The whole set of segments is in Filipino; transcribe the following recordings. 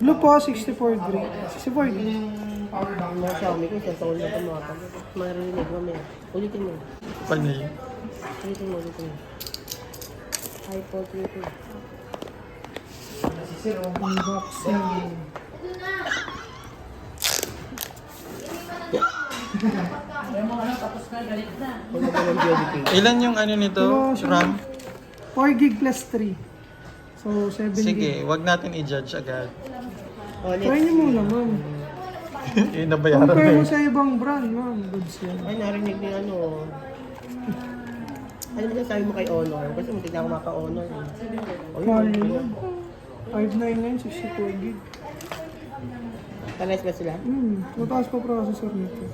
Blue po, 64 gig. 64 gig. Ang mga Xiaomi ko, sa soul na ito mga pag. Maririnig mo may. Ulitin mo. Kapal na yun. Ulitin mo. iPhone 3. Unboxing. Huwag mo ng beauty. Ilan yung ano nito? RAM? 4 gig plus 3. So, 7 gig. Sige, wag natin i-judge agad. Oh, Try niyo muna, ma'am. Eh, nabayaran na Compare mo eh. sa ibang brand, ma'am. Goods yan. Ay, narinig ni ano. Ano ba sabi mo kay Honor? Kasi muntik na ako maka-Honor. Quality. 599, 64 gig. Talas ba sila? Mataas pa processor nito.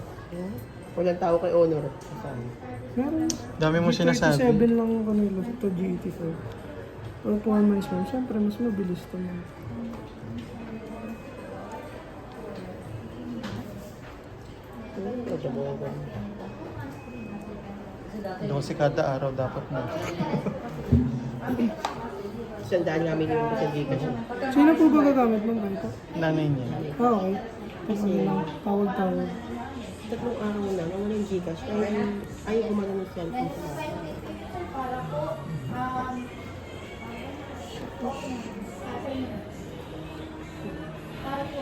Walang tao kay Honor. Saan? Meron. Dami mo sinasabi. 37 lang ang kanila. Ito GT4. Performance mo. Siyempre, mas mabilis ito mo. Doon kasi kada araw dapat mo. Sandaan namin yung sa Gcash. Sino po ba gagamit ng ganito? Nanay niya. Ah, okay. Kasi lang, tawag-tawag. Tatlong araw na, nawala yung Gcash. Ayaw gumana ng cellphone sa mga.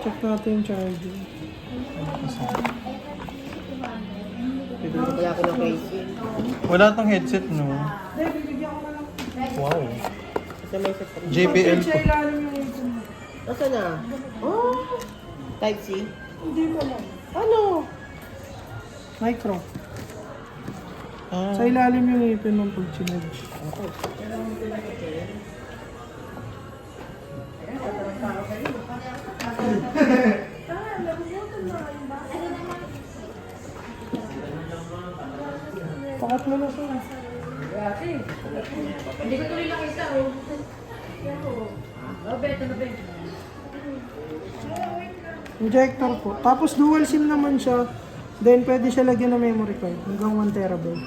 Check natin yung charging. Bibili pala ako ng case. Wala tong headset, no? Wow. Kasi may sa JBL Siya po. ilalim yung ipon mo. Nasaan na? Oh! Type C? Hindi ko lang. Ano? Micro. Ah, Sa ilalim yung ipin ng pag-chinage. Pakat mo na siya. Hindi ko tuloy nakita, oh. Injector po. Tapos dual SIM naman siya. Then pwede siya lagyan ng memory card. Hanggang 1 terabyte.